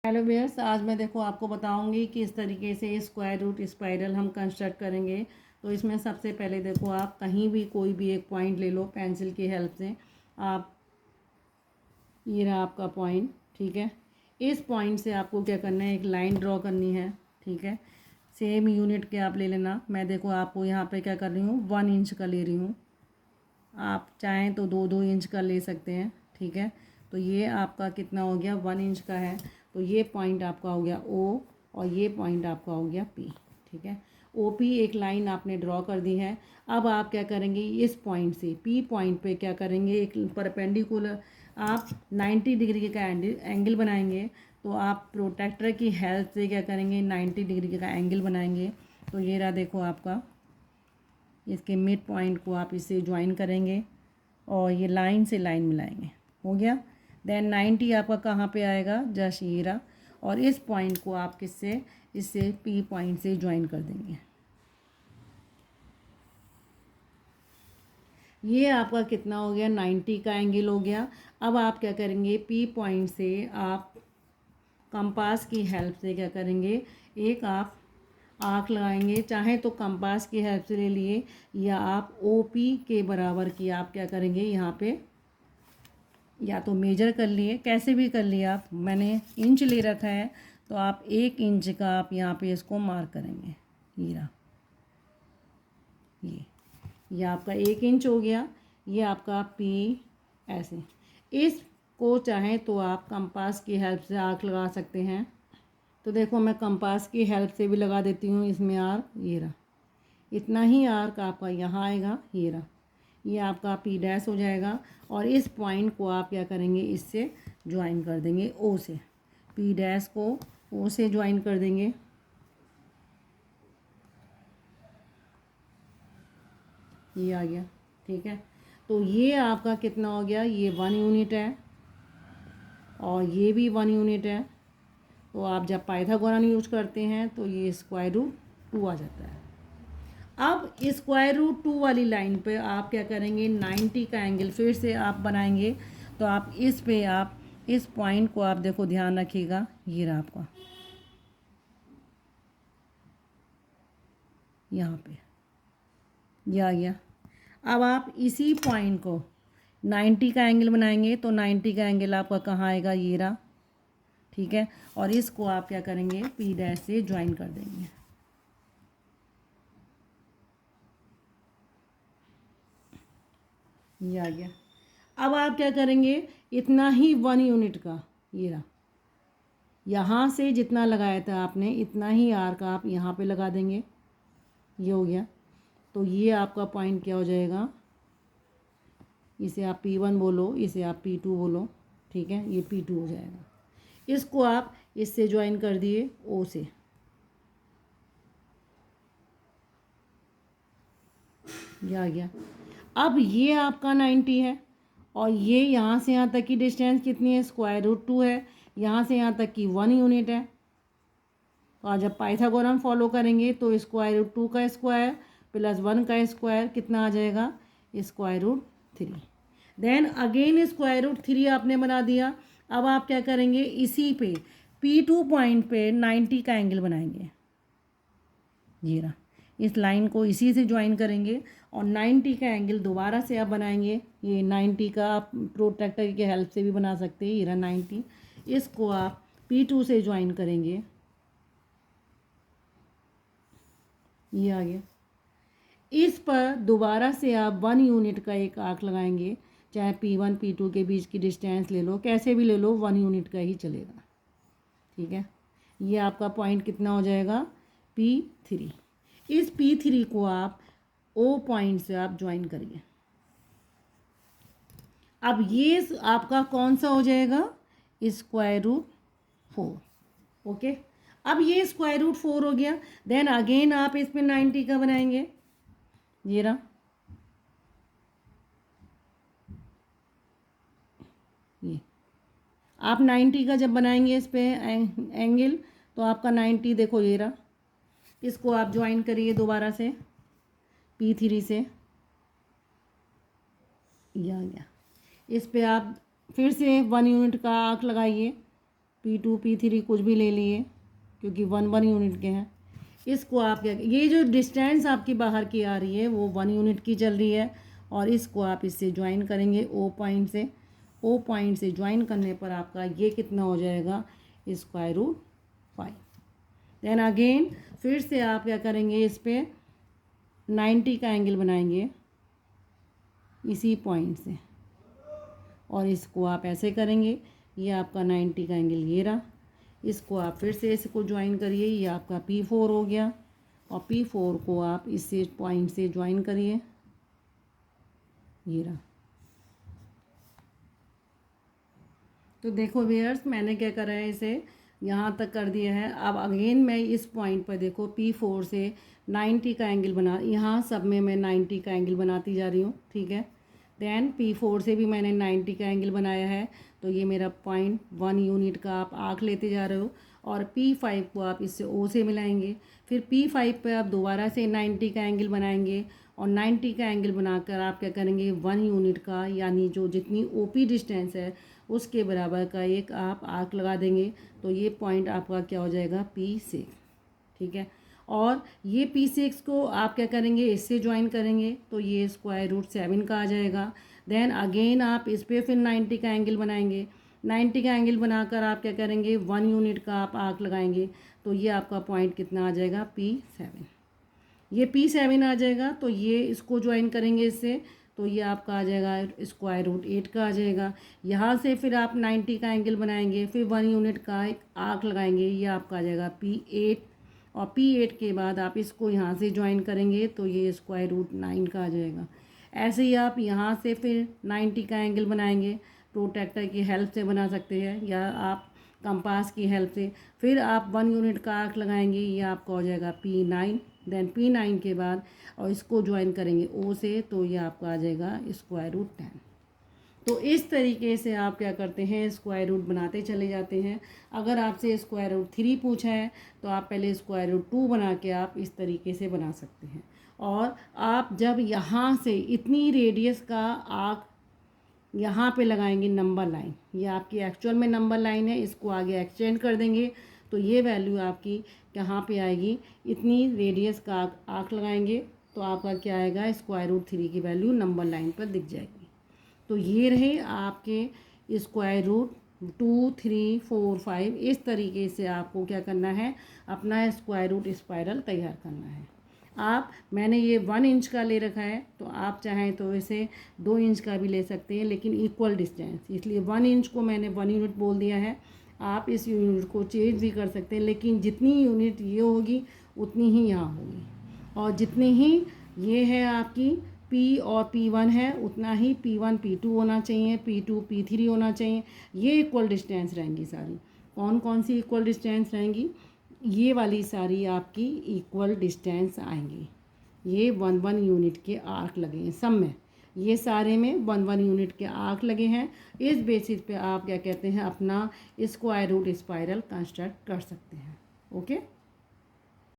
Hello bears, आज मैं देखो आपको बताऊंगी कि इस तरीके से स्क्वायर रूट स्पाइरल हम कंस्ट्रक्ट करेंगे। तो इसमें सबसे पहले देखो, आप कहीं भी कोई भी एक पॉइंट ले लो पेंसिल की हेल्प से। आप, ये रहा आपका पॉइंट, ठीक है। इस पॉइंट से आपको क्या करना है, एक लाइन ड्रॉ करनी है, ठीक है। सेम यूनिट के आप ले लेना। मैं देखो आपको यहाँ पे क्या कर रही हूँ, 1 इंच का ले रही हूँ। आप चाहें तो 2-2 इंच का ले सकते हैं, ठीक है। तो ये आपका कितना हो गया, 1 इंच का है। तो ये पॉइंट आपका हो गया ओ, और ये पॉइंट आपका हो गया पी, ठीक है। ओ पी एक लाइन आपने ड्रॉ कर दी है। अब आप क्या करेंगे, इस पॉइंट से पी पॉइंट पे क्या करेंगे, एक परपेंडिकुलर आप 90 डिग्री का एंगल बनाएंगे। तो आप प्रोटेक्टर की हेल्प से क्या करेंगे, 90 डिग्री का एंगल बनाएंगे। तो ये रहा देखो आपका, इसके मिड पॉइंट को आप इससे ज्वाइन करेंगे और ये लाइन से लाइन मिलाएंगे, हो गया। देन 90 आपका कहाँ पे आएगा, जस्ट ये रहा। और इस पॉइंट को आप किससे, इससे पी पॉइंट से ज्वाइन कर देंगे। ये आपका कितना हो गया, 90 का एंगल हो गया। अब आप क्या करेंगे, पी पॉइंट से आप कंपास की हेल्प से क्या करेंगे, एक आप आर्क लगाएंगे। चाहे तो कंपास की हेल्प से ले लिए, या आप ओ पी के बराबर की आप क्या करेंगे, यहाँ पे या तो मेजर कर लिए, कैसे भी कर लिए आप। मैंने इंच ले रखा है, तो आप 1 इंच का आप यहाँ पे इसको मार्क करेंगे। ये रहा, ये आपका 1 इंच हो गया। ये आपका पी, ऐसे। इसको चाहें तो आप कंपास की हेल्प से आर्क लगा सकते हैं। तो देखो मैं कंपास की हेल्प से भी लगा देती हूँ इसमें आर्क। ये रहा, इतना ही आर्क आपका यहाँ आएगा। ये रहा, ये आपका पी डैश हो जाएगा। और इस पॉइंट को आप क्या करेंगे, इससे ज्वाइन कर देंगे ओ से। पी डैश को ओ से ज्वाइन कर देंगे। ये आ गया, ठीक है। तो ये आपका कितना हो गया, ये 1 यूनिट है, और ये भी 1 यूनिट है। तो आप जब पाइथागोरन यूज करते हैं तो ये स्क्वायर रूट 2 आ जाता है। अब स्क्वायर रूट 2 वाली लाइन पे आप क्या करेंगे, 90 का एंगल फिर से आप बनाएंगे। तो आप इस पे आप इस पॉइंट को आप देखो, ध्यान रखिएगा। ये रहा आपका, यहाँ पे ये आ गया। अब आप इसी पॉइंट को 90 का एंगल बनाएंगे। तो 90 का एंगल आपका कहाँ आएगा, ये रहा, ठीक है। और इसको आप क्या करेंगे, पी डैश से ज्वाइन कर देंगे। ये आ गया। अब आप क्या करेंगे, इतना ही 1 यूनिट का, ये रहा, यहाँ से जितना लगाया था आपने इतना ही आर्क आप यहाँ पे लगा देंगे। ये हो गया। तो ये आपका पॉइंट क्या हो जाएगा, इसे आप P1 बोलो, इसे आप P2 बोलो, ठीक है। ये P2 हो जाएगा। इसको आप इससे ज्वाइन कर दिए ओ से। ये आ गया। अब ये आपका 90 है, और ये यहाँ से यहाँ तक की डिस्टेंस कितनी है, स्क्वायर रूट 2 है। यहाँ से यहाँ तक की 1 यूनिट है। और जब पाइथागोरन फॉलो करेंगे तो स्क्वायर रूट 2 का स्क्वायर प्लस 1 का स्क्वायर कितना आ जाएगा, square root 3। Then again square root 3 आपने बना दिया। अब आप क्या करेंगे, इसी पे P2 पॉइंट पे 90 का एंगल बनाएंगे। ये रहा, इस लाइन को इसी से ज्वाइन करेंगे और 90 का एंगल दोबारा से आप बनाएंगे। ये 90 का आप प्रोट्रैक्टर की हेल्प से भी बना सकते हैं। ये रहा 90, इसको आप P2 से ज्वाइन करेंगे। ये आ गया। इस पर दोबारा से आप 1 यूनिट का एक आर्क लगाएंगे। चाहे P1 P2 के बीच की डिस्टेंस ले लो, कैसे भी ले लो, 1 यूनिट का ही चलेगा, ठीक है। ये आपका पॉइंट कितना हो जाएगा, P3। इस P3 को आप O पॉइंट से आप ज्वाइन करिए। अब ये आपका कौन सा हो जाएगा, स्क्वायर रूट 4, ओके। अब ये स्क्वायर रूट 4 हो गया। देन अगेन आप इस पर 90 का बनाएंगे। ये रहा, ये आप 90 का जब बनाएंगे इस पे एंगल, तो आपका 90 देखो, ये रहा। इसको आप ज्वाइन करिए दोबारा से P3 से। ये आ गया। इस पे आप फिर से 1 यूनिट का आर्क लगाइए। P2 P3 कुछ भी ले लिए क्योंकि 1 यूनिट के हैं। इसको आप क्या, ये जो डिस्टेंस आपकी बाहर की आ रही है वो 1 यूनिट की चल रही है और इसको आप इससे ज्वाइन करेंगे ओ पॉइंट से। ओ पॉइंट से ज्वाइन करने पर आपका ये कितना हो जाएगा, √5। देन अगेन फिर से आप क्या करेंगे, इस पर 90 का एंगल बनाएंगे इसी पॉइंट से और इसको आप ऐसे करेंगे, ये आपका 90 का एंगल ये रहा। इसको आप फिर से इसको ज्वाइन करिए, ये आपका P4 हो गया और P4 को आप इससे पॉइंट से ज्वाइन करिए, ये रहा। तो देखो व्यूअर्स, मैंने क्या करा है, इसे यहाँ तक कर दिया है। अब अगेन मैं इस पॉइंट पर देखो P4 से 90 का एंगल बना, यहाँ सब में मैं 90 का एंगल बनाती जा रही हूँ, ठीक है। देन P4 से भी मैंने 90 का एंगल बनाया है, तो ये मेरा पॉइंट 1 यूनिट का आप आर्क लेते जा रहे हो और P5 को आप इससे O से मिलाएंगे। फिर P5 पे आप दोबारा से 90 का एंगल बनाएंगे और 90 का एंगल बनाकर आप क्या करेंगे, 1 यूनिट का यानी जो जितनी OP डिस्टेंस है उसके बराबर का एक आप आर्क लगा देंगे। तो ये पॉइंट आपका क्या हो जाएगा, P6, ठीक है। और ये P6 को आप क्या करेंगे, इससे ज्वाइन करेंगे तो ये √7 का आ जाएगा। देन अगेन आप इस पर फिर 90 का एंगल बनाएंगे। 90 का एंगल बनाकर आप क्या करेंगे, 1 यूनिट का आप आर्क लगाएंगे तो ये आपका पॉइंट कितना आ जाएगा, P7। ये P7 आ जाएगा तो ये इसको ज्वाइन करेंगे इससे, तो ये आपका आ जाएगा √8 का आ जाएगा। यहाँ से फिर आप 90 का एंगल बनाएंगे, फिर 1 यूनिट का एक आर्क लगाएंगे, ये आपका आ जाएगा P8 और P8 के बाद आप इसको यहाँ से ज्वाइन करेंगे तो ये √9 का आ जाएगा। ऐसे ही आप यहाँ से फिर 90 का एंगल बनाएंगे, प्रोट्रैक्टर की हेल्प से बना सकते हैं या आप कंपास की हेल्प से। फिर आप 1 यूनिट का आर्क लगाएंगे, ये आपका हो जाएगा P9। देन P9 के बाद और इसको ज्वाइन करेंगे O से, तो ये आपका आ जाएगा √10। तो इस तरीके से आप क्या करते हैं, स्क्वायर रूट बनाते चले जाते हैं। अगर आपसे √3 पूछा है तो आप पहले √2 बना के आप इस तरीके से बना सकते हैं। और आप जब यहाँ से इतनी रेडियस का आर्क यहाँ पे लगाएंगे नंबर लाइन, ये आपकी एक्चुअल में नंबर लाइन है, इसको आगे एक्सटेंड कर देंगे तो ये वैल्यू आपकी कहाँ पे आएगी, इतनी रेडियस का आर्क लगाएंगे तो आपका क्या आएगा, √3 की वैल्यू नंबर लाइन पर दिख जाएगी। तो ये रहे आपके √2, 3, 4, 5। इस तरीके से आपको क्या करना है, अपना स्क्वायर रूट स्पाइरल तैयार करना है। मैंने ये 1 इंच का ले रखा है तो आप चाहें तो इसे 2 इंच का भी ले सकते हैं, लेकिन इक्वल डिस्टेंस, इसलिए 1 इंच को मैंने 1 यूनिट बोल दिया है। आप इस यूनिट को चेंज भी कर सकते हैं, लेकिन जितनी यूनिट ये होगी उतनी ही यहाँ होगी और जितनी ही ये है आपकी P और P1 है उतना ही P1 P2 होना चाहिए, P2 P3 होना चाहिए। ये इक्वल डिस्टेंस रहेंगी सारी। कौन कौन सी इक्वल डिस्टेंस रहेंगी, ये वाली सारी आपकी इक्वल डिस्टेंस आएंगी। ये 1 यूनिट के आर्क लगे हैं सब में, ये सारे में 1 यूनिट के आर्क लगे हैं। इस बेसिस पे आप क्या कहते हैं, अपना स्क्वायर रूट स्पाइरल कंस्ट्रक्ट कर सकते हैं। ओके।